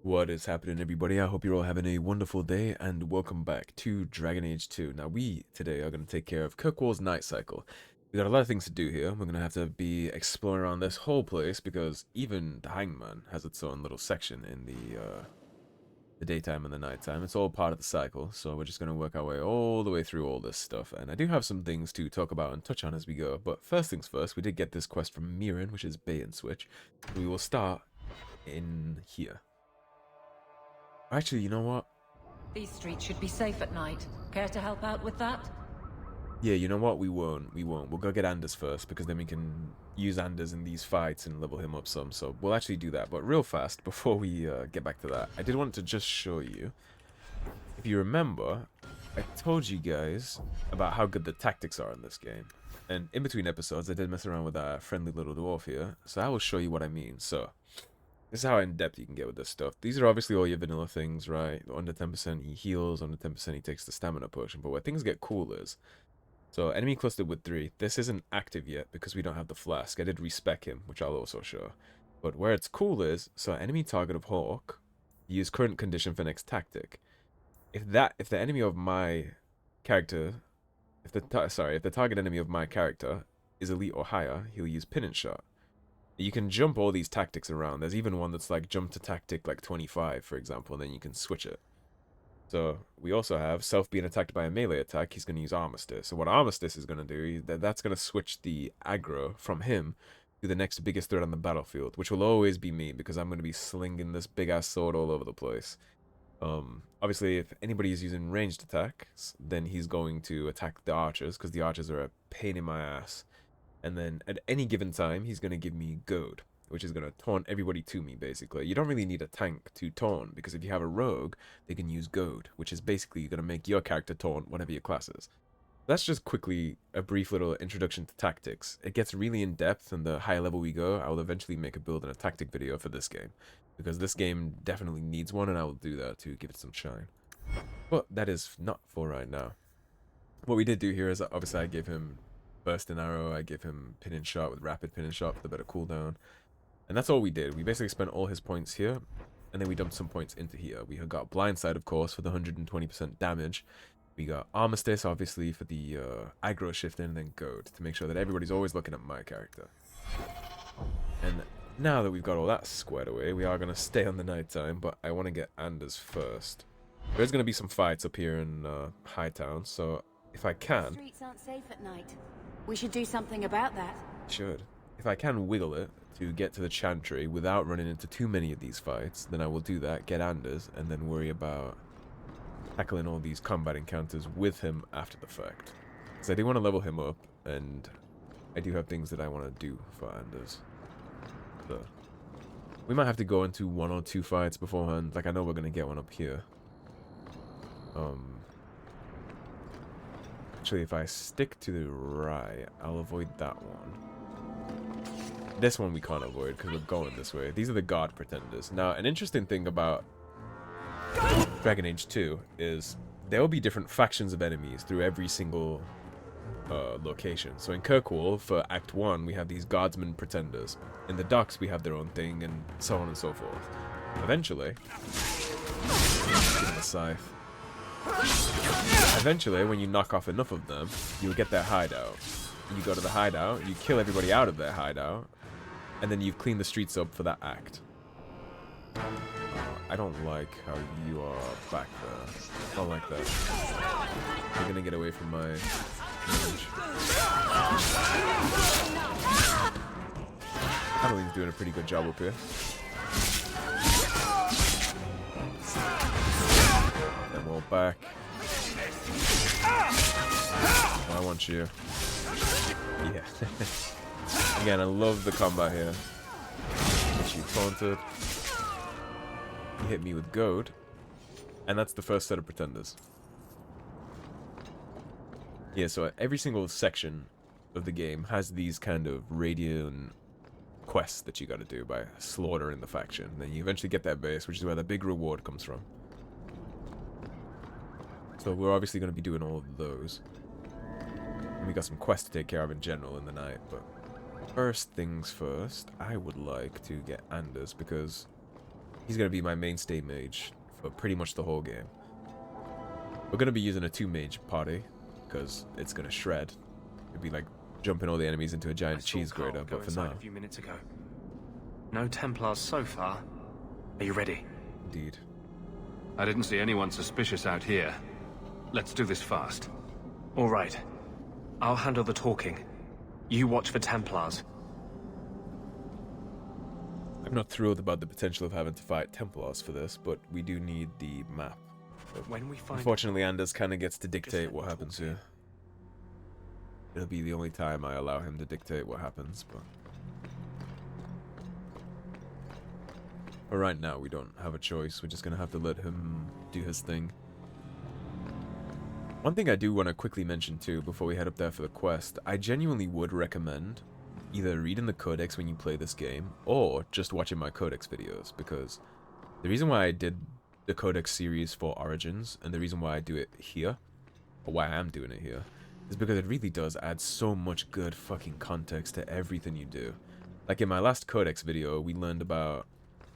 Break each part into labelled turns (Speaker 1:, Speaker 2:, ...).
Speaker 1: What is happening, everybody? I hope you're all having a wonderful day, and welcome back to Dragon Age 2. Now, we today are going to take care of Kirkwalls Night cycle. We got a lot of things to do here. We're going to have to be exploring around this whole place because even the Hangman has its own little section in the daytime and the nighttime. It's all part of the cycle, so we're just going to work our way all the way through all this stuff. And I do have some things to talk about and touch on as we go. But first things first, we did get this quest from Meeran, which is bait and switch. We will start in here. Actually, you know what?
Speaker 2: These streets should be safe at night. Care to help out with that?
Speaker 1: Yeah, you know what? We won't. We'll go get Anders first, because then we can use Anders in these fights and level him up some. So we'll actually do that. But real fast, before we get back to that, I did want to just show you. If you remember, I told you guys about how good the tactics are in this game. And in between episodes, I did mess around with our friendly little dwarf here. So I will show you what I mean. So this is how in-depth you can get with this stuff. These are obviously all your vanilla things, right? Under 10% he heals, under 10% he takes the stamina potion. But where things get cool is, so enemy clustered with 3. This isn't active yet because we don't have the flask. I did respec him, which I'll also show. But where it's cool is, so enemy target of Hawk, use current condition for next tactic. If the enemy of my character, if the target enemy of my character is elite or higher, he'll use pin and shot. You can jump all these tactics around. There's even one that's like jump to tactic like 25, for example, and then you can switch it. So we also have Self being attacked by a melee attack. He's going to use Armistice. So what Armistice is going to do, that's going to switch the aggro from him to the next biggest threat on the battlefield, which will always be me because I'm going to be slinging this big-ass sword all over the place. Obviously, if anybody is using ranged attacks, then he's going to attack the archers because the archers are a pain in my ass. And then at any given time, he's going to give me goad, which is going to taunt everybody to me, basically. You don't really need a tank to taunt, because if you have a rogue, they can use goad, which is basically going to make your character taunt whatever your class is. That's just quickly a brief little introduction to tactics. It gets really in-depth, and the higher level we go, I will eventually make a build and a tactic video for this game, because this game definitely needs one, and I will do that to give it some shine. But that is not for right now. What we did do here is, obviously, I gave him burst and arrow, I give him pin and shot with rapid pin and shot for the better cooldown. And that's all we did. We basically spent all his points here, and then we dumped some points into here. We got blindside, of course, for the 120% damage. We got armistice, obviously, for the aggro shifting, and then goad to make sure that everybody's always looking at my character. And now that we've got all that squared away, we are going to stay on the nighttime, but I want to get Anders first. There's going to be some fights up here in Hightown, so if I can...
Speaker 3: Streets aren't safe at night. We should do something about that.
Speaker 1: Should. If I can wiggle it to get to the Chantry without running into too many of these fights, then I will do that, get Anders, and then worry about tackling all these combat encounters with him after the fact. Because I do want to level him up, and I do have things that I want to do for Anders. So, we might have to go into 1 or 2 fights beforehand. Like, I know we're going to get one up here. Actually, if I stick to the right, I'll avoid that one. This one we can't avoid because we're going this way. These are the God Pretenders. Now, an interesting thing about Dragon Age 2 is there will be different factions of enemies through every single location. So in Kirkwall, for Act 1, we have these Guardsmen Pretenders. In the Docks, we have their own thing, and so on and so forth. Eventually, give him a scythe. Eventually, when you knock off enough of them, you'll get their hideout. You go to the hideout, you kill everybody out of their hideout, and then you've cleaned the streets up for that act. I don't like how you are back there. I don't like that. You're gonna get away from my image. I believe he's doing a pretty good job up here. Then we'll back. Oh, I want you. Yeah. Again, I love the combat here. Get you taunted. You hit me with goad. And that's the first set of pretenders. Yeah, so every single section of the game has these kind of radiant quests that you gotta do by slaughtering the faction. Then you eventually get that base, which is where the big reward comes from. So we're obviously going to be doing all of those. And we got some quests to take care of in general in the night, but first things first, I would like to get Anders, because He's going to be my mainstay mage for pretty much the whole game. We're going to be using a 2-mage party, because it's going to shred. It'd be like jumping all the enemies into a giant cheese grater, but for now...
Speaker 4: a few minutes ago. No Templars so far. Are you ready?
Speaker 1: Indeed.
Speaker 5: I didn't see anyone suspicious out here. Let's do this fast.
Speaker 4: All right. I'll handle the talking. You watch for Templars.
Speaker 1: I'm not thrilled about the potential of having to fight Templars for this, but we do need the map.
Speaker 4: When we find
Speaker 1: Unfortunately, Anders kind of gets to dictate what happens here. It'll be the only time I allow him to dictate what happens, but... For right now, we don't have a choice. We're just going to have to let him do his thing. One thing I do want to quickly mention too, before we head up there for the quest, I genuinely would recommend either reading the Codex when you play this game, or just watching my Codex videos, because the reason why I did the Codex series for Origins, and the reason why I do it here, or why I am doing it here, is because it really does add so much good fucking context to everything you do. Like in my last Codex video, we learned about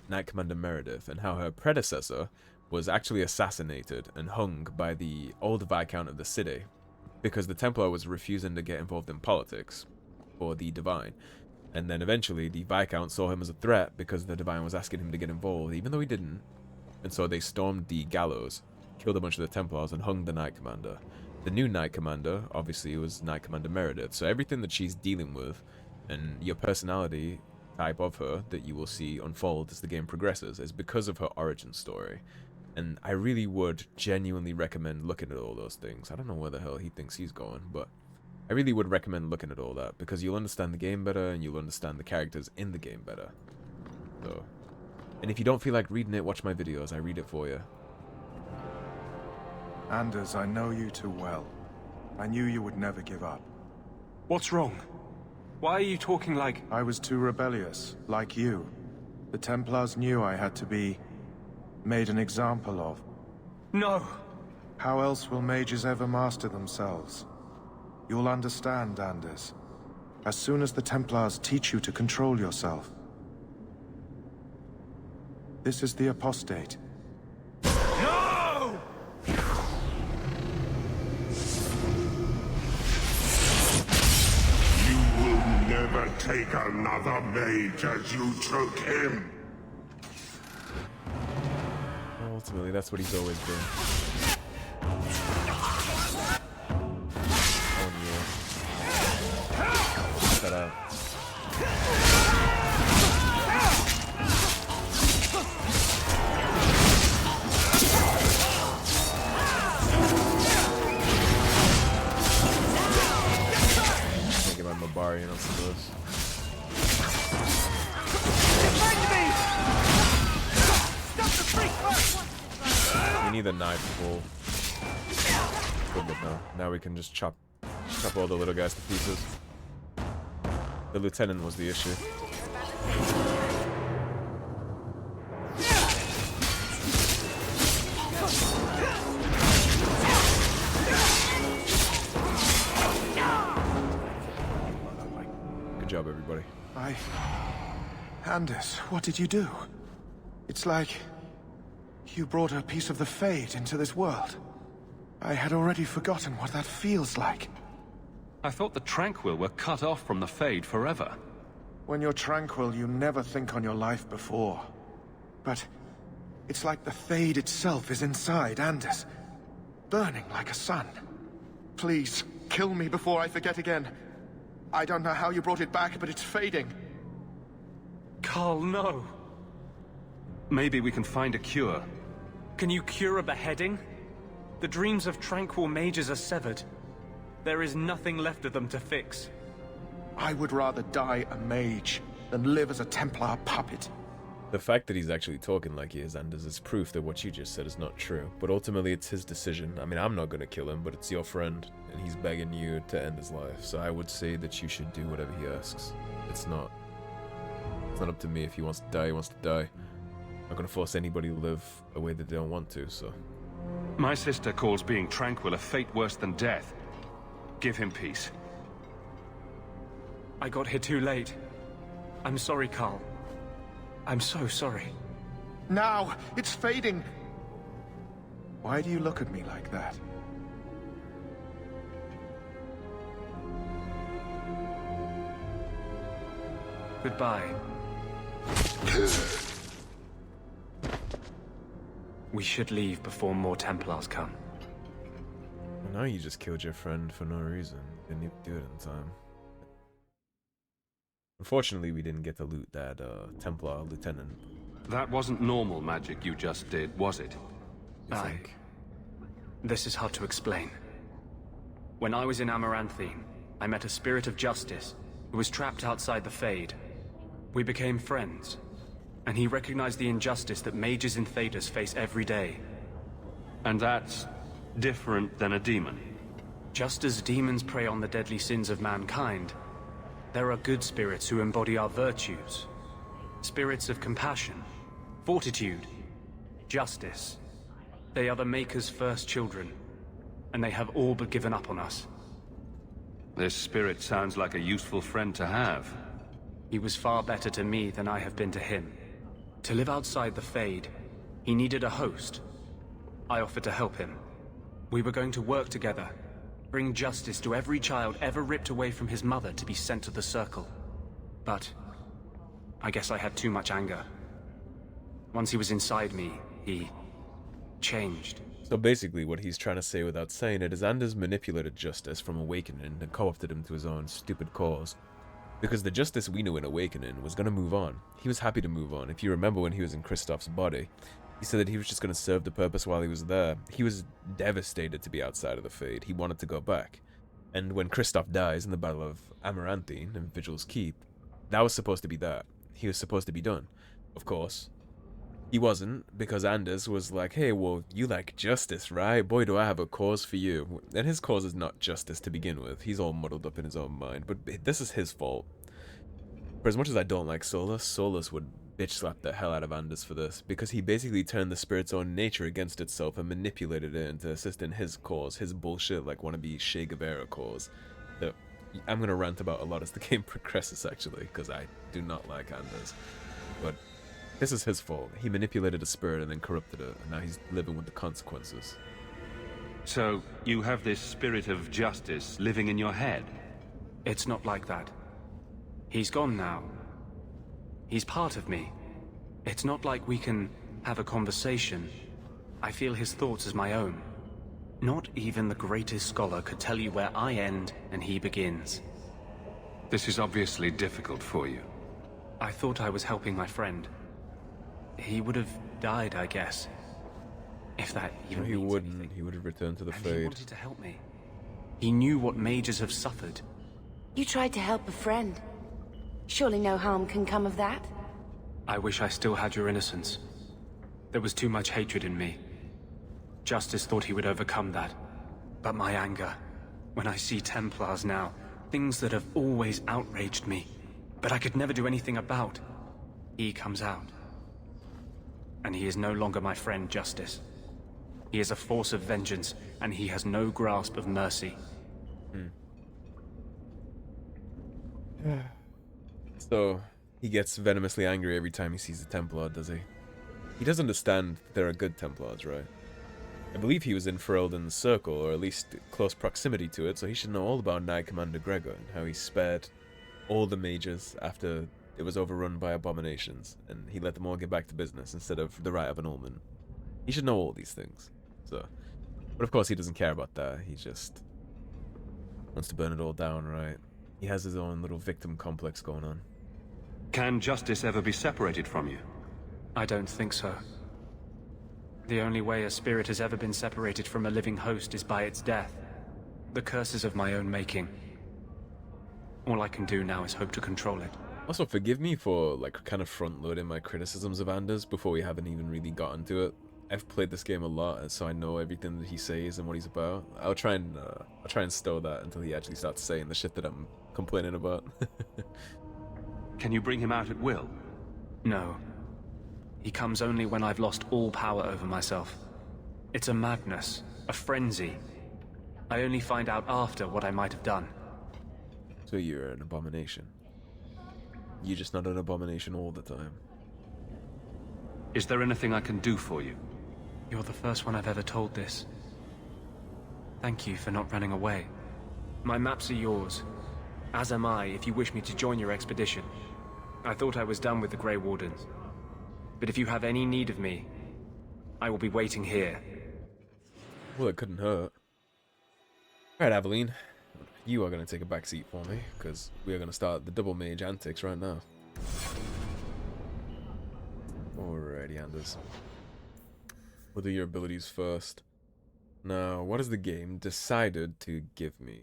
Speaker 1: Knight Commander Meredith, and how her predecessor was actually assassinated and hung by the old Viscount of the city, because the Templar was refusing to get involved in politics for the Divine. And then eventually the Viscount saw him as a threat because the Divine was asking him to get involved, even though he didn't. And so they stormed the gallows, killed a bunch of the Templars, and hung the Knight Commander. The new Knight Commander, obviously, was Knight Commander Meredith. So everything that she's dealing with, and your personality type of her that you will see unfold as the game progresses, is because of her origin story. And I really would genuinely recommend looking at all those things. I don't know where the hell he thinks he's going, but I really would recommend looking at all that, because you'll understand the game better, and you'll understand the characters in the game better. So, and if you don't feel like reading it, watch my videos. I read it for you.
Speaker 6: Anders, I know you too well. I knew you would never give up.
Speaker 4: What's wrong? Why are you talking like...
Speaker 6: I was too rebellious, like you. The Templars knew I had to be made an example of.
Speaker 4: No!
Speaker 6: How else will mages ever master themselves? You'll understand, Anders. As soon as the Templars teach you to control yourself. This is the apostate.
Speaker 4: No!
Speaker 7: You will never take another mage as you took him.
Speaker 1: Ultimately, that's what he's always been. That out. Can't get my Mabarian on some of those. We need the knife pull. Good now. Now we can just chop all the little guys to pieces. The lieutenant was the issue. Good job, everybody.
Speaker 6: Anders, what did you do? It's like... you brought a piece of the Fade into this world. I had already forgotten what that feels like.
Speaker 5: I thought the Tranquil were cut off from the Fade forever.
Speaker 6: When you're tranquil, you never think on your life before. But it's like the Fade itself is inside Anders, burning like a sun. Please, kill me before I forget again. I don't know how you brought it back, but it's fading.
Speaker 4: Carl, no.
Speaker 5: Maybe we can find a cure.
Speaker 4: Can you cure a beheading? The dreams of tranquil mages are severed. There is nothing left of them to fix.
Speaker 6: I would rather die a mage than live as a Templar puppet.
Speaker 1: The fact that he's actually talking like he is, Anders, is proof that what you just said is not true. But ultimately, it's his decision. I mean, I'm not going to kill him, but it's your friend, and he's begging you to end his life. So I would say that you should do whatever he asks. It's not up to me. If he wants to die, he wants to die. I'm not going to force anybody to live a way that they don't want to, so...
Speaker 5: My sister calls being tranquil a fate worse than death. Give him peace.
Speaker 4: I got here too late. I'm sorry, Carl. I'm so sorry.
Speaker 6: Now! It's fading! Why do you look at me like that?
Speaker 4: Goodbye. We should leave before more Templars come.
Speaker 1: Well, now you just killed your friend for no reason. Didn't even do it in time. Unfortunately, we didn't get to loot that Templar lieutenant.
Speaker 5: That wasn't normal magic you just did, was it?
Speaker 1: You think?
Speaker 4: This is hard to explain. When I was in Amaranthine, I met a spirit of justice who was trapped outside the Fade. We became friends, and he recognized the injustice that mages in Thedas face every day.
Speaker 5: And that's different than a demon?
Speaker 4: Just as demons prey on the deadly sins of mankind, there are good spirits who embody our virtues. Spirits of compassion, fortitude, justice. They are the Maker's first children, and they have all but given up on us.
Speaker 5: This spirit sounds like a useful friend to have.
Speaker 4: He was far better to me than I have been to him. To live outside the Fade, he needed a host. I offered to help him. We were going to work together, bring justice to every child ever ripped away from his mother to be sent to the Circle. But I guess I had too much anger. Once he was inside me, he changed.
Speaker 1: So basically, what he's trying to say without saying it is Anders manipulated Justice from Awakening and co-opted him to his own stupid cause. Because the Justice we knew in Awakening was going to move on. He was happy to move on. If you remember when he was in Kristoff's body, he said that he was just going to serve the purpose while he was there. He was devastated to be outside of the Fade. He wanted to go back. And when Kristoff dies in the Battle of Amaranthine and Vigil's Keep, that was supposed to be that. He was supposed to be done. Of course, he wasn't, because Anders was like, hey, well, you like justice, right? Boy, do I have a cause for you. And his cause is not justice to begin with. He's all muddled up in his own mind, but this is his fault. For as much as I don't like Solus, Solus would bitch slap the hell out of Anders for this, because he basically turned the spirit's own nature against itself and manipulated it into assist in his cause, his bullshit, like wannabe Che Guevara cause. That I'm gonna rant about a lot as the game progresses, actually, because I do not like Anders. But this is his fault. He manipulated a spirit and then corrupted it, and now he's living with the consequences.
Speaker 5: So, you have this spirit of justice living in your head?
Speaker 4: It's not like that. He's gone now. He's part of me. It's not like we can have a conversation. I feel his thoughts as my own. Not even the greatest scholar could tell you where I end and he begins.
Speaker 5: This is obviously difficult for you.
Speaker 4: I thought I was helping my friend. He would have died, I guess. If that even
Speaker 1: He
Speaker 4: means
Speaker 1: wouldn't.
Speaker 4: anything.
Speaker 1: He would have returned to the
Speaker 4: And he
Speaker 1: Fade.
Speaker 4: wanted to help me. He knew what mages have suffered.
Speaker 3: You tried to help a friend. Surely no harm can come of that?
Speaker 4: I wish I still had your innocence. There was too much hatred in me. Justice thought he would overcome that. But my anger, when I see Templars now, things that have always outraged me, but I could never do anything about, he comes out. And he is no longer my friend, Justice. He is a force of vengeance, and he has no grasp of mercy.
Speaker 1: So, he gets venomously angry every time he sees a Templar, does he? He does understand that there are good Templars, right? I believe he was in Ferelden's circle, or at least close proximity to it, so he should know all about Knight Commander Gregor, and how he spared all the mages after it was overrun by abominations, and he let them all get back to business instead of the right of an Ullman. He should know all these things. So, but of course he doesn't care about that. He just wants to burn it all down, right? He has his own little victim complex going on.
Speaker 5: Can justice ever be separated from you?
Speaker 4: I don't think so. The only way a spirit has ever been separated from a living host is by its death. The curse is of my own making. All I can do now is hope to control it.
Speaker 1: Also, forgive me for, like, kind of front-loading my criticisms of Anders before we haven't even really gotten to it. I've played this game a lot, so I know everything that he says and what he's about. I'll try and stow that until he actually starts saying the shit that I'm complaining about.
Speaker 5: Can you bring him out at will?
Speaker 4: No. He comes only when I've lost all power over myself. It's a madness, a frenzy. I only find out after what I might have done.
Speaker 1: So you're an abomination. You're just not an abomination all the time.
Speaker 5: Is there anything I can do for you?
Speaker 4: You're the first one I've ever told this. Thank you for not running away. My maps are yours, as am I if you wish me to join your expedition. I thought I was done with the Grey Wardens. But if you have any need of me, I will be waiting here.
Speaker 1: Well, it couldn't hurt. Alright, Aveline. You are going to take a back seat for me, because we are going to start the double mage antics right now. Alrighty, Anders. We'll do your abilities first. Now, what has the game decided to give me?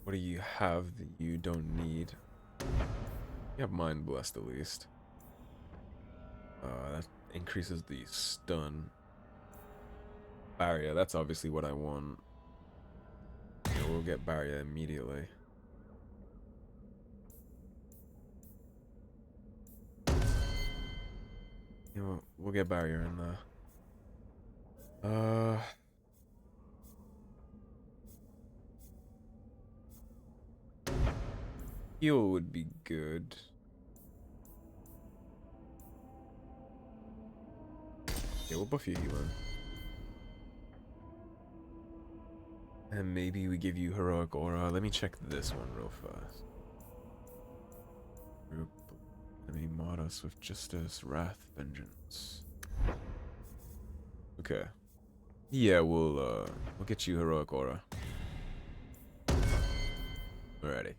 Speaker 1: What do you have that you don't need? You have Mind Blessed at least. That increases the stun. Barrier, that's obviously what I want. Yeah, we'll get barrier immediately. You know what, we'll get barrier in there. Heal would be good. Yeah, we'll buff your healing. And maybe we give you heroic aura. Let me check this one real fast. Group enemy mod us with justice, wrath, vengeance. Okay. Yeah, we'll get you heroic aura. Alrighty.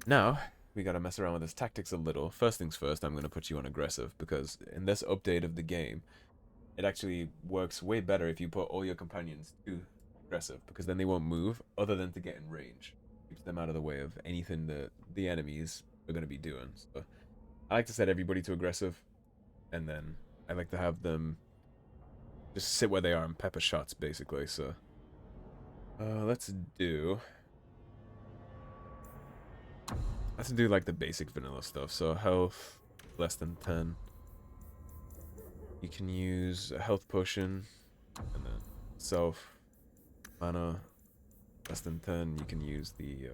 Speaker 1: Now, we gotta mess around with his tactics a little. First things first, I'm gonna put you on aggressive, because in this update of the game, it actually works way better if you put all your companions to aggressive, because then they won't move other than to get in range. Keeps them out of the way of anything that the enemies are gonna be doing. So I like to set everybody to aggressive, and then I like to have them just sit where they are and pepper shots, basically. So let's do like the basic vanilla stuff. So health less than 10. You can use a health potion, and then self mana less than 10. You can use the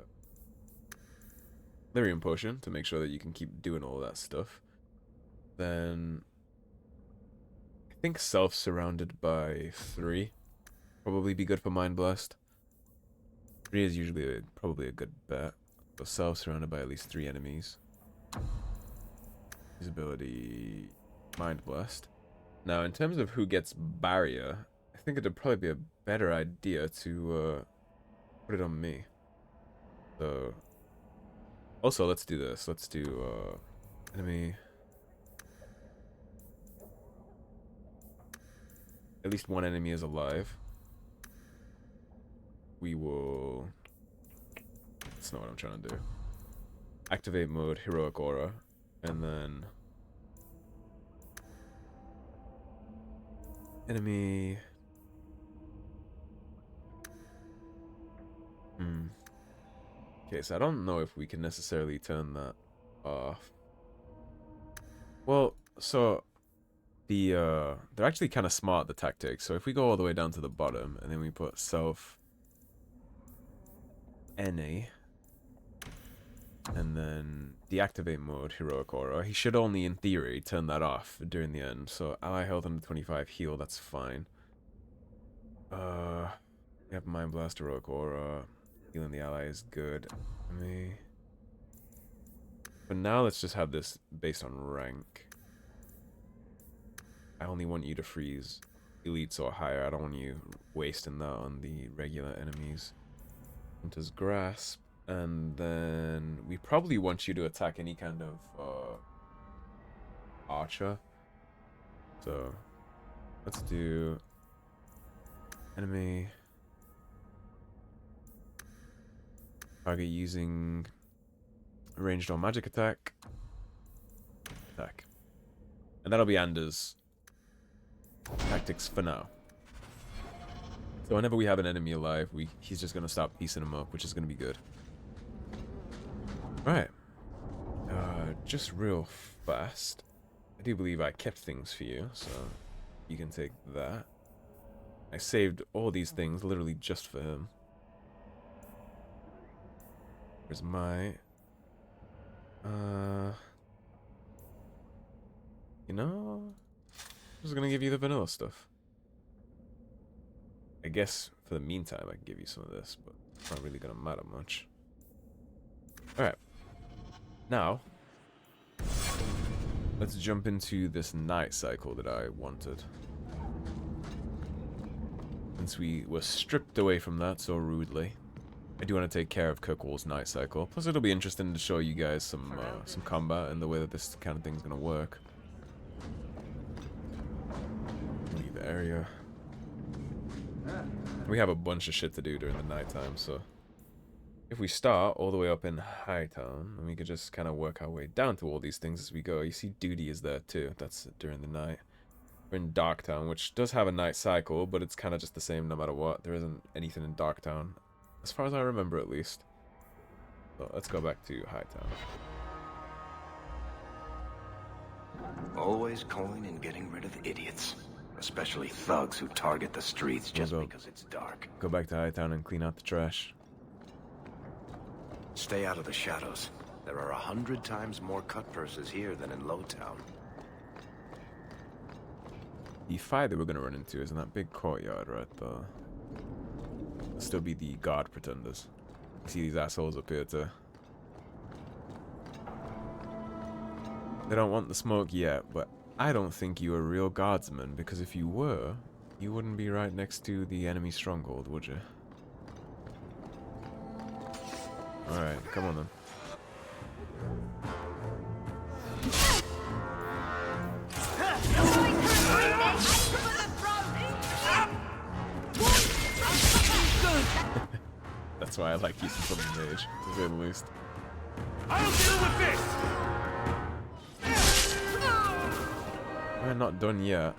Speaker 1: lyrium potion to make sure that you can keep doing all that stuff. Then I think self surrounded by 3 probably be good for Mind Blast. 3 is usually probably a good bet. So self surrounded by at least 3 enemies. His ability Mind Blast. Now in terms of who gets barrier, I think it'd probably be a better idea to put it on me. So also let's do this. Let's do enemy. At least one enemy is alive. We will... That's not what I'm trying to do. Activate mode, heroic aura, and then... Enemy... Okay, so I don't know if we can necessarily turn that off. Well, so... they're actually kind of smart, the tactics. So if we go all the way down to the bottom, and then we put self NA, and then deactivate mode, heroic aura, he should only, in theory, turn that off during the end. So ally health under 25, heal, that's fine. We have Mind Blast, heroic aura, healing the ally is good. But now let's just have this based on rank. I only want you to freeze elites or higher. I don't want you wasting that on the regular enemies. Hunter's Grasp. And then we probably want you to attack any kind of archer. So let's do enemy. Target using ranged or magic attack. Attack. And that'll be Anders' tactics for now. So whenever we have an enemy alive, he's just gonna start piecing them up, which is gonna be good. Right. Just real fast. I do believe I kept things for you, so you can take that. I saved all these things literally just for him. Where's my You know, I'm just gonna give you the vanilla stuff. I guess for the meantime I can give you some of this, but it's not really gonna matter much. Alright. Now, let's jump into this night cycle that I wanted. Since we were stripped away from that so rudely, I do want to take care of Kirkwalls Night cycle. Plus, it'll be interesting to show you guys some combat and the way that this kind of thing's gonna work. Leave the area. We have a bunch of shit to do during the nighttime, so if we start all the way up in Hightown, then we could just kind of work our way down to all these things as we go. You see Duty is there too. That's during the night. We're in Darktown, which does have a night cycle, but it's kind of just the same no matter what. There isn't anything in Darktown, as far as I remember at least. So let's go back to Hightown.
Speaker 8: Always coin and getting rid of idiots. Especially thugs who target the streets just because it's dark.
Speaker 1: Go back to Hightown and clean out the trash.
Speaker 8: Stay out of the shadows. There are 100 times more cut purses here than in Lowtown.
Speaker 1: The fight that we're gonna run into is in that big courtyard right there. There'll still be the guard pretenders. You see these assholes up here too. They don't want the smoke yet, but I don't think you're a real guardsman, because if you were, you wouldn't be right next to the enemy stronghold, would you? Alright, come on then. That's why I like using something mage, to say the least.
Speaker 5: I'll deal with this!
Speaker 1: We're not done yet.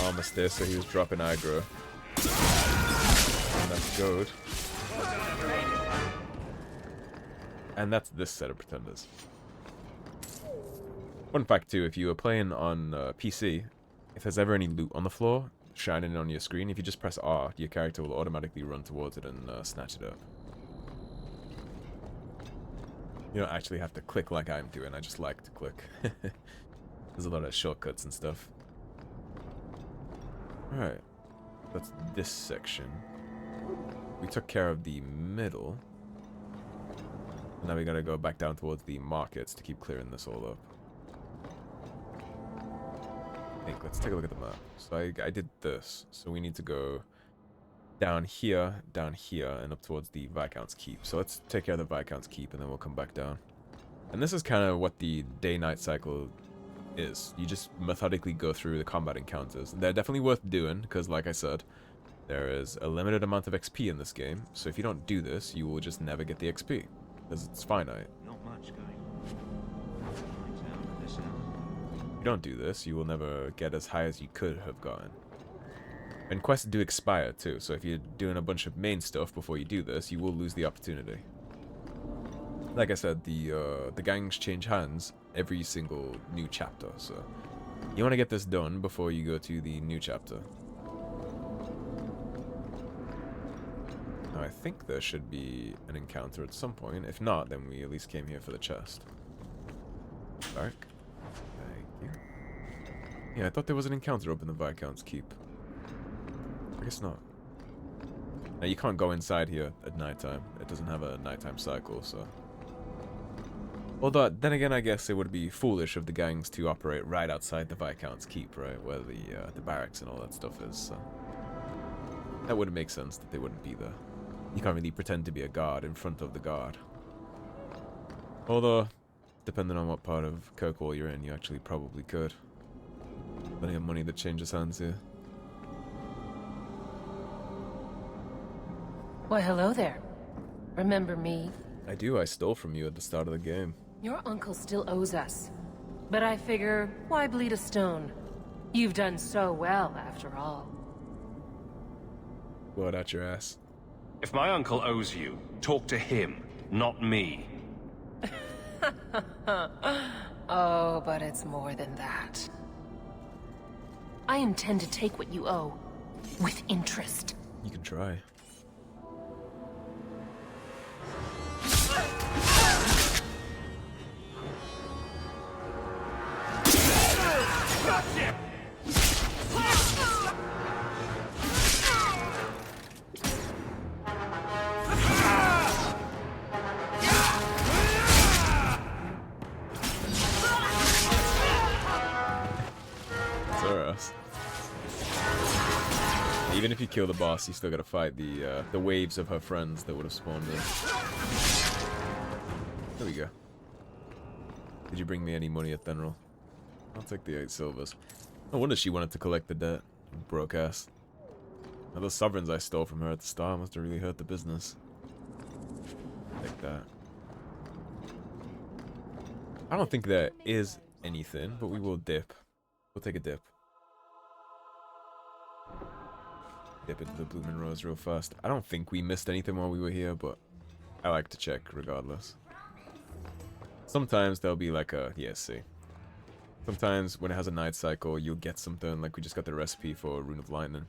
Speaker 1: Almost there, so he was dropping aggro. And that's good. And that's this set of pretenders. Fun fact too, if you were playing on PC, if there's ever any loot on the floor shining on your screen, if you just press R, your character will automatically run towards it and snatch it up. You don't actually have to click like I'm doing, I just like to click. There's a lot of shortcuts and stuff. Alright, that's this section. We took care of the middle. And now we gotta go back down towards the markets to keep clearing this all up. I think, let's take a look at the map. So I did this, so we need to go down here, and up towards the Viscount's Keep. So let's take care of the Viscount's Keep, and then we'll come back down. And this is kind of what the day-night cycle is. You just methodically go through the combat encounters. They're definitely worth doing, because like I said, there is a limited amount of XP in this game, so if you don't do this, you will just never get the XP, because it's finite.
Speaker 9: Not much going on. This hour.
Speaker 1: If you don't do this, you will never get as high as you could have gotten. And quests do expire too, so if you're doing a bunch of main stuff before you do this, you will lose the opportunity. Like I said, the gangs change hands every single new chapter, so you want to get this done before you go to the new chapter. Now, I think there should be an encounter at some point. If not, then we at least came here for the chest. Dark. Thank you. Yeah, I thought there was an encounter up in the Viscount's Keep. I guess not. Now, you can't go inside here at nighttime. It doesn't have a nighttime cycle, so... Although, then again, I guess it would be foolish of the gangs to operate right outside the Viscount's Keep, right? Where the barracks and all that stuff is, so... That wouldn't make sense that they wouldn't be there. You can't really pretend to be a guard in front of the guard. Although, depending on what part of Kirkwall you're in, you actually probably could. Plenty of money that changes hands here.
Speaker 3: Why, hello there. Remember me?
Speaker 1: I do, I stole from you at the start of the game.
Speaker 3: Your uncle still owes us. But I figure, why bleed a stone? You've done so well, after all.
Speaker 1: Word out your ass.
Speaker 5: If my uncle owes you, talk to him, not me.
Speaker 10: Oh, but it's more than that. I intend to take what you owe, with interest.
Speaker 1: You can try. Even if you kill the boss, you still gotta fight the waves of her friends that would have spawned her. There we go. Did you bring me any money, Athenril? I'll take the 8 silvers. No wonder she wanted to collect the debt. Broke ass. Now those sovereigns I stole from her at the start must have really hurt the business. Take that. I don't think there is anything, but we will dip. We'll take a dip. Dip into the Blooming Rose real fast. I don't think we missed anything while we were here, but I like to check regardless. Sometimes there'll be like a... yeah, see. Sometimes when it has a night cycle, you'll get something, like we just got the recipe for Rune of Lightning.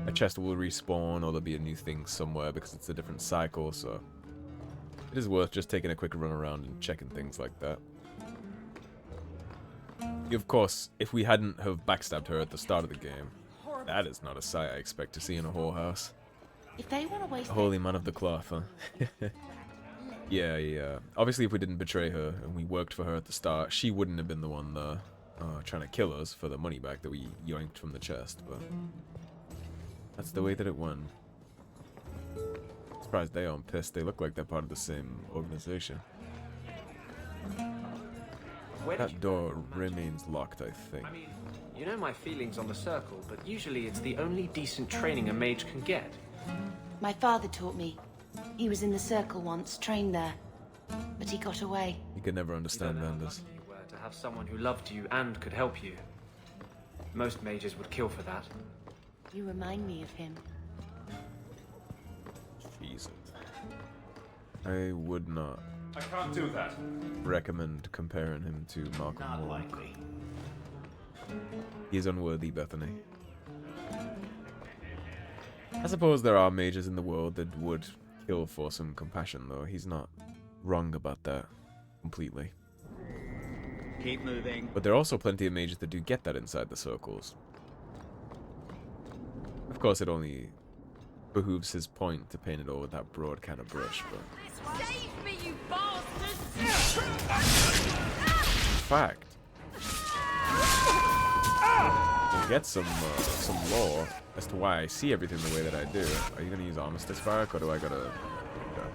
Speaker 1: A chest will respawn, or there'll be a new thing somewhere because it's a different cycle, so... it is worth just taking a quick run around and checking things like that. Of course, if we hadn't have backstabbed her at the start of the game, that is not a sight I expect to see in a whorehouse.
Speaker 3: If they want to waste
Speaker 1: Holy man of the cloth, huh? Yeah. Obviously, if we didn't betray her and we worked for her at the start, she wouldn't have been the one trying to kill us for the money back that we yoinked from the chest, but that's the way that it went. Surprised they aren't pissed. They look like they're part of the same organization. That door remains locked, I think.
Speaker 11: I mean, you know my feelings on the circle, but usually it's the only decent training a mage can get.
Speaker 3: My father taught me. He was in the circle once, trained there. But he got away.
Speaker 1: You could never understand Anders.
Speaker 11: To have someone who loved you and could help you. Most mages would kill for that.
Speaker 3: You remind me of him.
Speaker 1: Jesus. I would not.
Speaker 5: I can't do that.
Speaker 1: Recommend comparing him to Malcolm
Speaker 8: Not
Speaker 1: Moore.
Speaker 8: likely.
Speaker 1: He is unworthy, Bethany. I suppose there are mages in the world that would kill for some compassion, though. He's not wrong about that completely.
Speaker 9: Keep moving.
Speaker 1: But there are also plenty of mages that do get that inside the circles. Of course, it only behooves his point to paint it all with that broad kind of brush, but...
Speaker 10: Save me, you bastards!
Speaker 1: In fact, we'll get some lore as to why I see everything the way that I do. Are you gonna use Armistice Fire, or do I gotta... okay.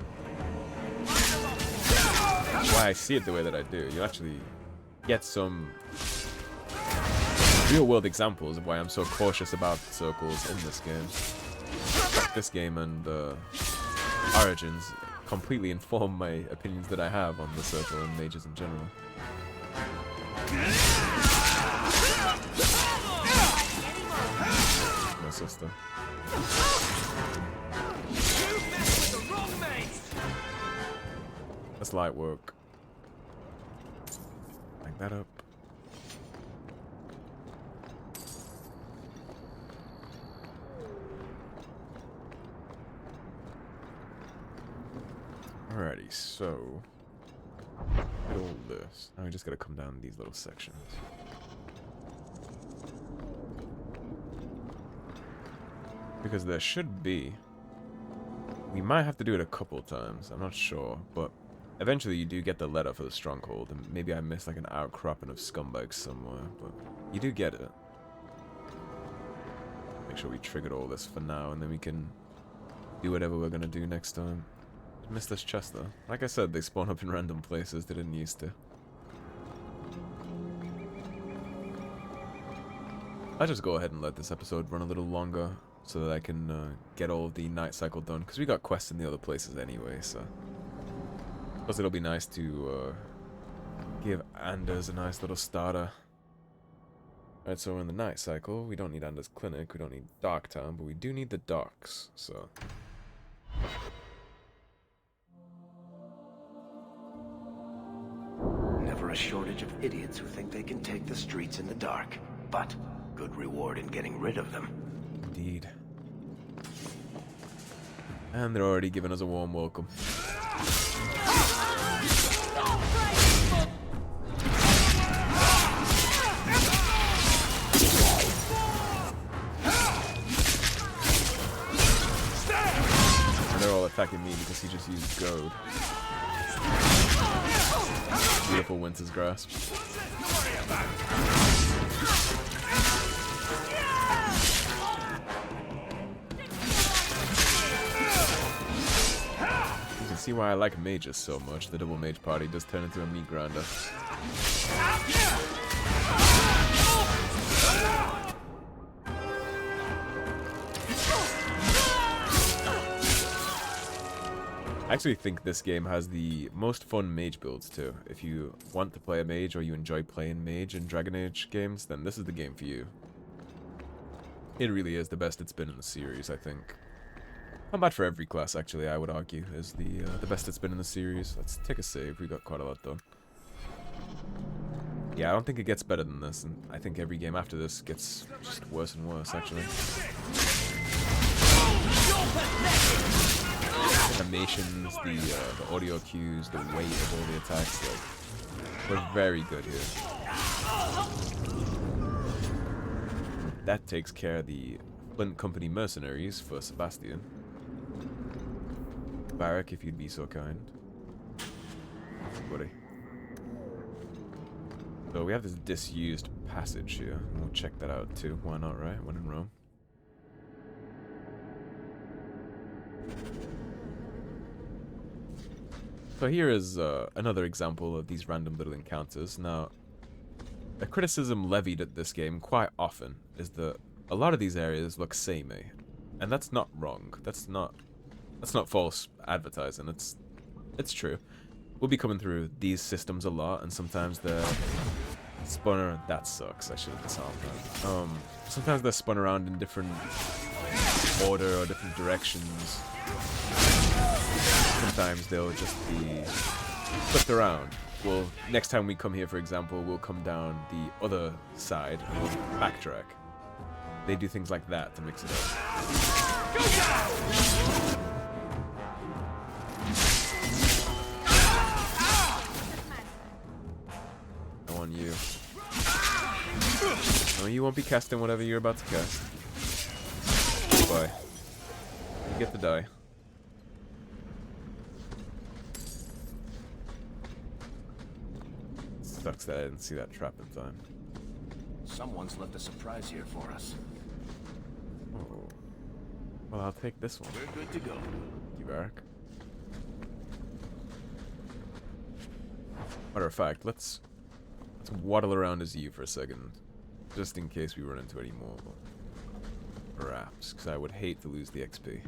Speaker 1: Why I see it the way that I do. You actually get some real-world examples of why I'm so cautious about circles in this game. This game and Origins completely inform my opinions that I have on the circle and mages in general. My sister. That's light work. Back that up. Alrighty, so look at all this. Now we just gotta come down these little sections. Because there should be. We might have to do it a couple times, I'm not sure, but eventually you do get the letter for the stronghold, and maybe I missed like an outcropping of scumbags somewhere, but you do get it. Make sure we triggered all this for now, and then we can do whatever we're gonna do next time. Missed this chest though. Like I said, they spawn up in random places they didn't used to. I'll just go ahead and let this episode run a little longer so that I can get all of the night cycle done, because we got quests in the other places anyway, so. Plus it'll be nice to give Anders a nice little starter. Alright, so we're in the night cycle. We don't need Anders Clinic. We don't need Darktown, but we do need the docks, so...
Speaker 8: Never a shortage of idiots who think they can take the streets in the dark. But good reward in getting rid of them.
Speaker 1: Indeed. And they're already giving us a warm welcome. And they're all attacking me because he just used goad. Beautiful Winter's Grasp. You can see why I like mages so much. The double mage party does turn into a meat grinder. I actually think this game has the most fun mage builds too. If you want to play a mage or you enjoy playing mage in Dragon Age games, then this is the game for you. It really is the best it's been in the series, I think. Combat for every class, actually, I would argue, is the best it's been in the series. Let's take a save. We got quite a lot done. Yeah, I don't think it gets better than this, and I think every game after this gets just worse and worse, actually. Animations, the audio cues, the weight of all the attacks, like, we're very good here. That takes care of the Flint Company mercenaries for Sebastian. Barak, if you'd be so kind. Buddy. So we have this disused passage here. We'll check that out too. Why not, right? When in Rome. So here is another example of these random little encounters. Now, a criticism levied at this game quite often is that a lot of these areas look samey, and that's not wrong. That's not false advertising. It's true. We'll be coming through these systems a lot, and sometimes they're spun around. That sucks. I should have disarmed that. Sometimes they're spun around in different order or different directions. Sometimes they'll just be flipped around. Well, next time we come here, for example, we'll come down the other side and we'll backtrack. They do things like that to mix it up. I want you. No, you won't be casting whatever you're about to cast. Bye. You get to die. Sucks that I didn't see that trap in time.
Speaker 8: Someone's left a surprise here for us.
Speaker 1: Oh. Well, I'll take this one.
Speaker 8: We're good to go.
Speaker 1: Thank you, Barak. Matter of fact, let's waddle around as you for a second, just in case we run into any more traps, because I would hate to lose the XP.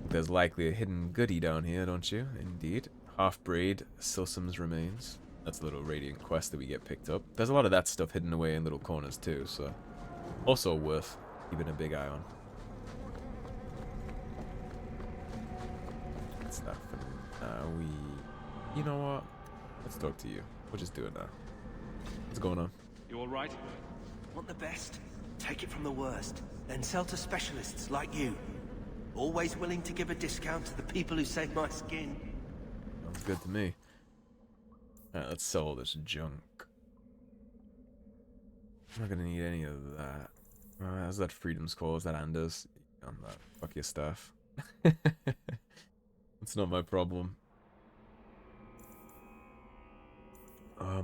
Speaker 1: There's likely a hidden goodie down here, don't you? Indeed. Half-braid, Silsum's remains. That's a little Radiant quest that we get picked up. There's a lot of that stuff hidden away in little corners too, so also worth keeping a big eye on. That's that for now. You know what? Let's talk to you. We'll just do it now. What's going on?
Speaker 5: You all right?
Speaker 12: Want the best? Take it from the worst. Then sell to specialists like you. Always willing to give a discount to the people who save my skin.
Speaker 1: Sounds good to me. Alright, let's sell all this junk. I'm not gonna need any of that. How's that Freedom's Call? Is that Anders? On that. Fuck your stuff. It's not my problem.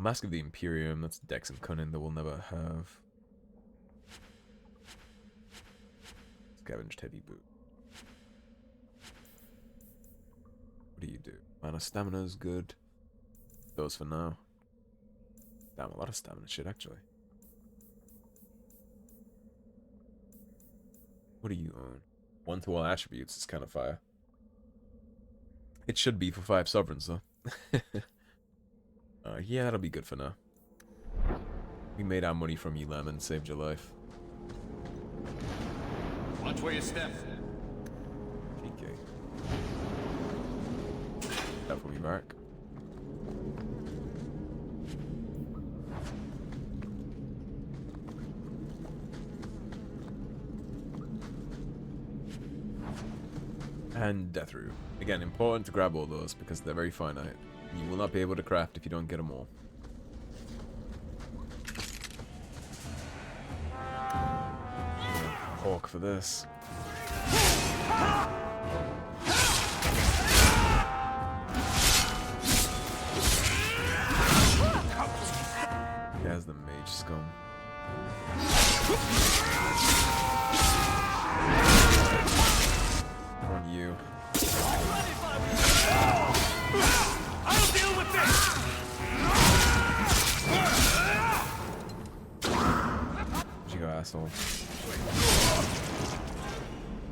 Speaker 1: Mask of the Imperium. That's Dex and Cunning that we'll never have. Scavenged Heavy Boot. What do you do? Mana Stamina is good. Those for now. Damn, a lot of stamina shit, actually. What do you own? 1 to all attributes is kind of fire. It should be for 5 sovereigns, though. Yeah, that'll be good for now. We made our money from you, Lemon. Saved your life.
Speaker 13: Watch where you step.
Speaker 1: PK. That will be back. And Death Root. Again, important to grab all those because they're very finite. You will not be able to craft if you don't get them all. Hawk for this. There's the mage scum. On you.
Speaker 13: I'll deal with this.
Speaker 1: What you got, asshole?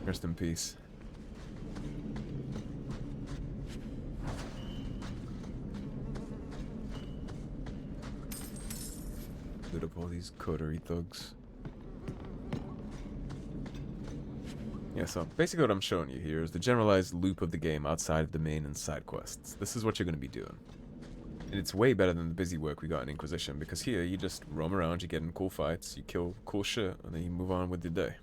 Speaker 1: Rest in peace. Loot up all these coterie thugs. Yeah, so basically what I'm showing you here is the generalized loop of the game outside of the main and side quests. This is what you're going to be doing. And it's way better than the busy work we got in Inquisition, because here you just roam around, you get in cool fights, you kill cool shit, and then you move on with your day.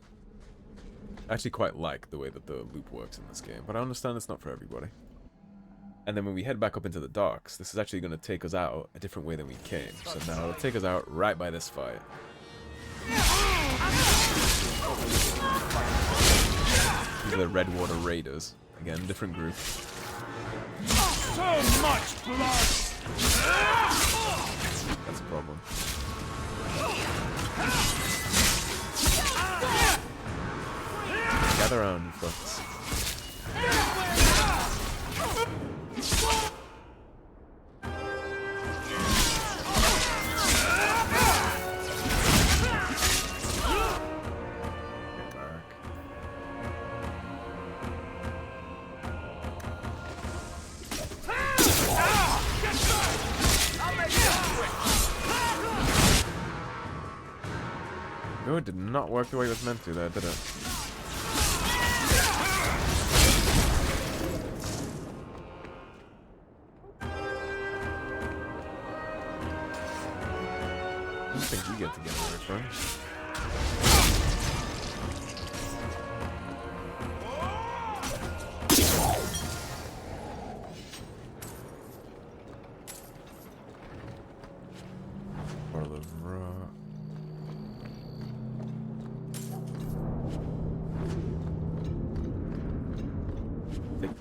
Speaker 1: I actually quite like the way that the loop works in this game, but I understand it's not for everybody. And then when we head back up into the docks, this is actually going to take us out a different way than we came. So now it'll take us out right by this fight. These are the Redwater Raiders. Again, different group.
Speaker 13: So much blood!
Speaker 1: That's a problem. Gather around, you fucks. No, it did not work the way it was meant to, there, did it? I think you get together there first.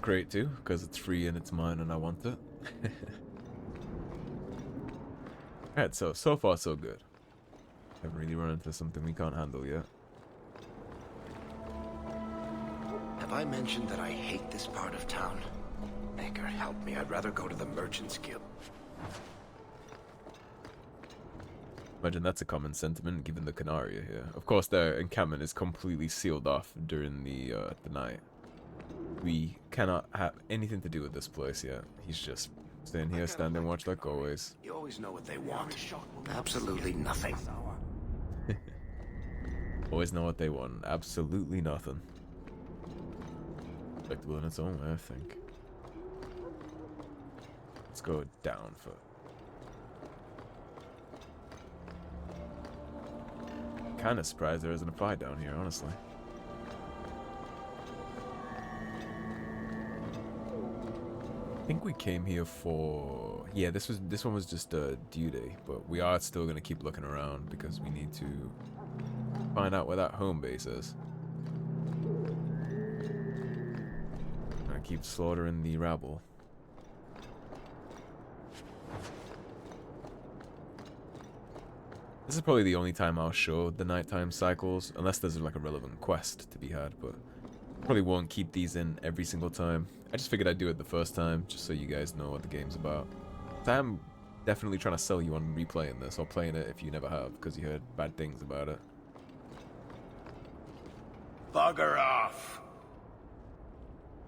Speaker 1: Great too, because it's free and it's mine and I want it. Alright, so far so good. Haven't really run into something we can't handle yet.
Speaker 8: Have I mentioned that I hate this part of town? Maker, help me. I'd rather go to the Merchant's Guild.
Speaker 1: Imagine that's a common sentiment given the Canaria here. Of course, their encampment is completely sealed off during the night. We cannot have anything to do with this place yet. He's just staying here, standing watch like always.
Speaker 8: You always know what they want. Absolutely nothing.
Speaker 1: Always know what they want. Absolutely nothing. Respectable in its own way, I think. Let's go down foot. Kind of surprised there isn't a fight down here, honestly. I think we came here for... Yeah, this one was just a due day, but we are still going to keep looking around because we need to find out where that home base is. I keep slaughtering the rabble. This is probably the only time I'll show the nighttime cycles, unless there's like a relevant quest to be had, but probably won't keep these in every single time. I just figured I'd do it the first time, just so you guys know what the game's about. I'm definitely trying to sell you on replaying this, or playing it if you never have, because you heard bad things about it.
Speaker 8: Bugger off!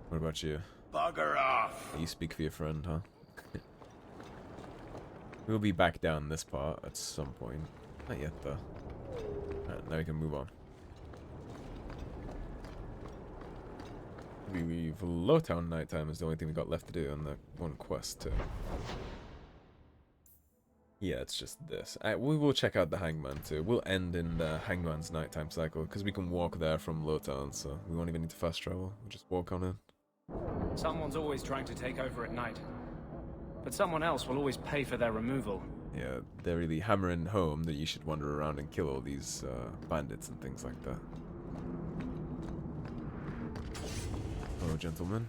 Speaker 1: What about you?
Speaker 8: Bugger off!
Speaker 1: You speak for your friend, huh? We'll be back down this part at some point. Not yet, though. Alright, now we can move on. We've Lowtown Nighttime is the only thing we got left to do on that one quest, too. Yeah, it's just this. We will check out the Hangman, too. We'll end in the Hangman's nighttime cycle, because we can walk there from Lowtown, so we won't even need to fast travel. We'll just walk on in.
Speaker 4: Someone's always trying to take over at night. But someone else will always pay for their removal.
Speaker 1: Yeah, they're really hammering home that you should wander around and kill all these bandits and things like that. Hello, gentlemen.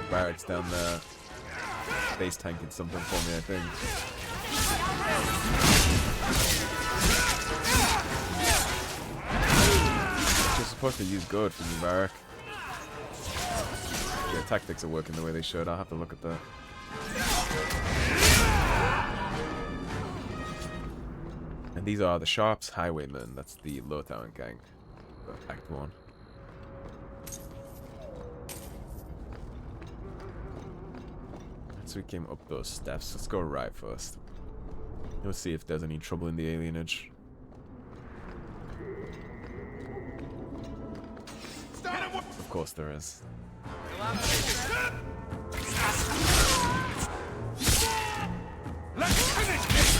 Speaker 1: Barracks down there. Base tanking something for me, I think. You're supposed to use good for me, Barrack. Yeah, tactics are working the way they should. I'll have to look at that. And these are the Sharps Highwaymen. That's the Lowtown gang. Act 1. So we came up those steps. Let's go right first. Let's see if there's any trouble in the alienage. Of course there is.
Speaker 13: Let's finish this!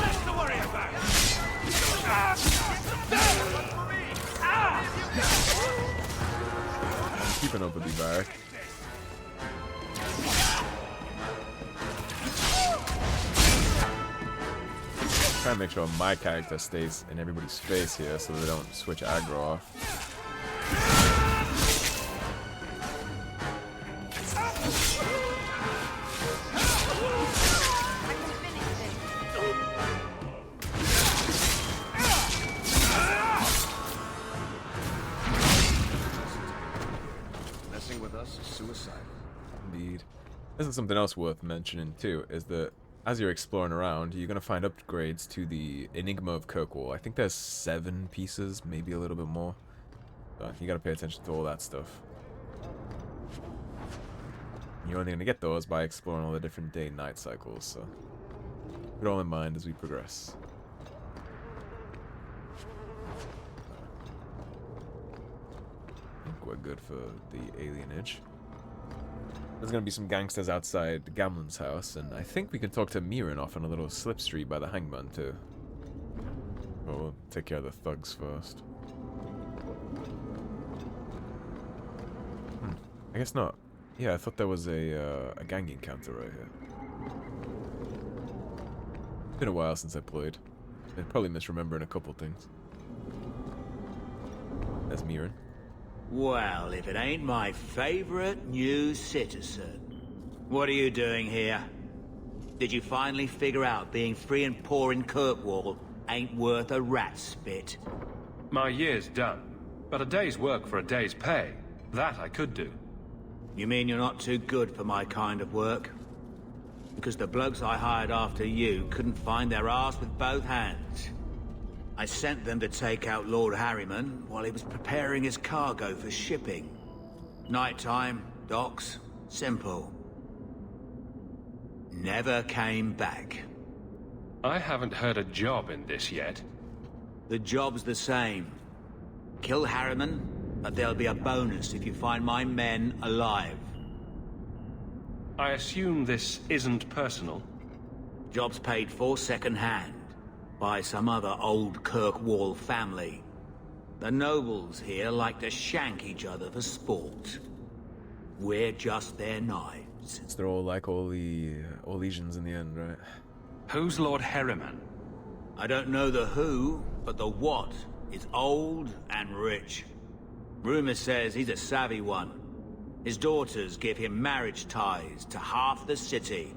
Speaker 13: Less to worry about!
Speaker 1: I'm keeping up with the Barrack. Trying to make sure my character stays in everybody's face here so they don't switch aggro off.
Speaker 5: Messing with us is suicide.
Speaker 1: Indeed. This is something else worth mentioning too, is that as you're exploring around, you're going to find upgrades to the Enigma of Kirkwall. I think there's 7 pieces, maybe a little bit more. So you got to pay attention to all that stuff. You're only going to get those by exploring all the different day-night cycles, so keep it all in mind as we progress. I think we're good for the alienage. There's gonna be some gangsters outside Gamlen's house, and I think we can talk to Meeran off on a little slip street by the Hangman too. But we'll take care of the thugs first. I guess not. Yeah, I thought there was a gang encounter right here. It's been a while since I played. I'm probably misremembering a couple things. That's Meeran.
Speaker 14: Well, if it ain't my favorite new citizen. What are you doing here? Did you finally figure out being free and poor in Kirkwall ain't worth a rat's spit?
Speaker 5: My year's done, but a day's work for a day's pay. That I could do.
Speaker 14: You mean you're not too good for my kind of work? Because the blokes I hired after you couldn't find their arse with both hands. I sent them to take out Lord Harriman while he was preparing his cargo for shipping. Nighttime, docks, simple. Never came back.
Speaker 5: I haven't heard a job in this yet.
Speaker 14: The job's the same. Kill Harriman, but there'll be a bonus if you find my men alive.
Speaker 5: I assume this isn't personal?
Speaker 14: Job's paid for second-hand. By some other old Kirkwall family. The nobles here like to shank each other for sport. We're just their knives.
Speaker 1: So they're all like all legions in the end, right?
Speaker 5: Who's Lord Harriman?
Speaker 14: I don't know the who, but the what is old and rich. Rumor says he's a savvy one. His daughters give him marriage ties to half the city.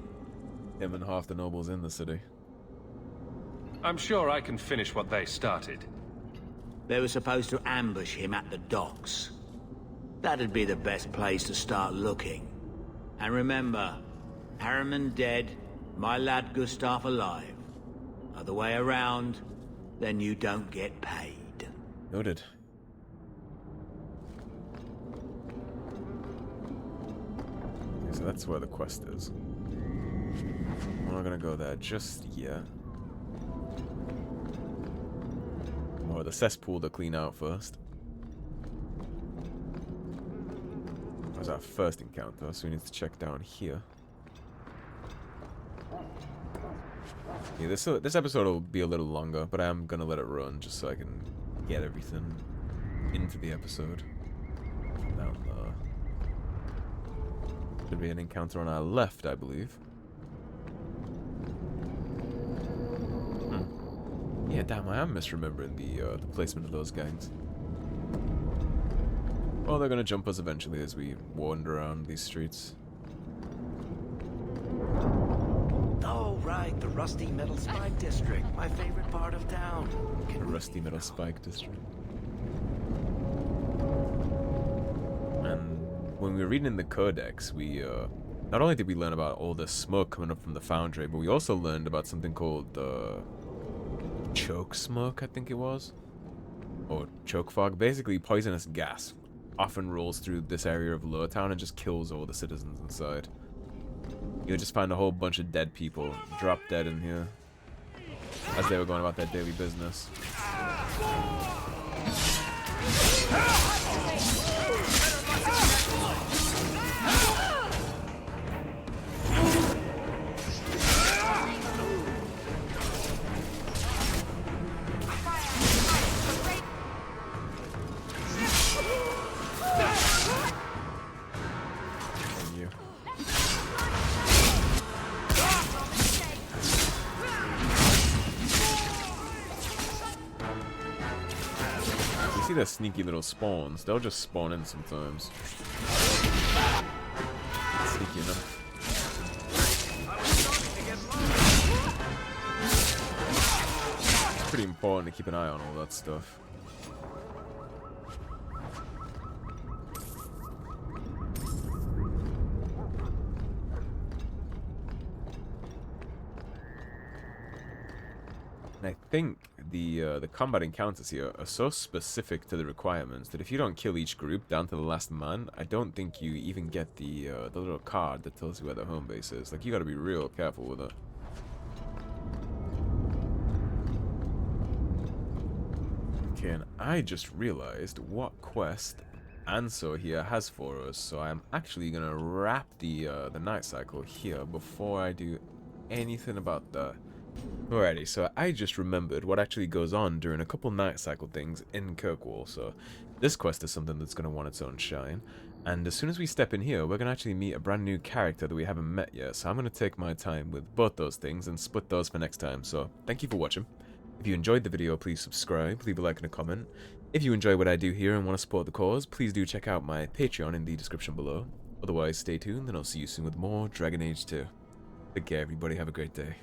Speaker 1: Him and half the nobles in the city.
Speaker 5: I'm sure I can finish what they started.
Speaker 14: They were supposed to ambush him at the docks. That'd be the best place to start looking. And remember, Harriman dead, my lad Gustav alive. Other way around, then you don't get paid.
Speaker 1: Noted. Okay, so that's where the quest is. We're not gonna go there just yet. Or the cesspool to clean out first. That was our first encounter, so we need to check down here. Yeah, this episode will be a little longer, but I am gonna let it run just so I can get everything into the episode. Down there. Should be an encounter on our left, I believe. Yeah, damn, I am misremembering the placement of those gangs. Well, they're gonna jump us eventually as we wander around these streets.
Speaker 12: Oh, right, the Rusty Metal Spike District, my favorite part of town.
Speaker 1: The Rusty Metal Spike District. And when we were reading the Codex, we, not only did we learn about all the smoke coming up from the foundry, but we also learned about something called, choke smoke, I think it was, or choke fog. Basically, poisonous gas often rolls through this area of Lowtown and just kills all the citizens inside. You'll just find a whole bunch of dead people drop dead in here as they were going about their daily business. The sneaky little spawns, they'll just spawn in sometimes. Sneaky enough. It's pretty important to keep an eye on all that stuff. And I think the combat encounters here are so specific to the requirements that if you don't kill each group down to the last man, I don't think you even get the little card that tells you where the home base is. Like, you gotta be real careful with it. Okay, and I just realized what quest Anso here has for us, so I'm actually gonna wrap the night cycle here before I do anything about that. Alrighty, so I just remembered what actually goes on during a couple night cycle things in Kirkwall, so this quest is something that's going to want its own shine, and as soon as we step in here, we're going to actually meet a brand new character that we haven't met yet, so I'm going to take my time with both those things and split those for next time. So thank you for watching. If you enjoyed the video, please subscribe, leave a like and a comment. If you enjoy what I do here and want to support the cause, please do check out my Patreon in the description below. Otherwise, stay tuned and I'll see you soon with more Dragon Age 2. Take care everybody, have a great day.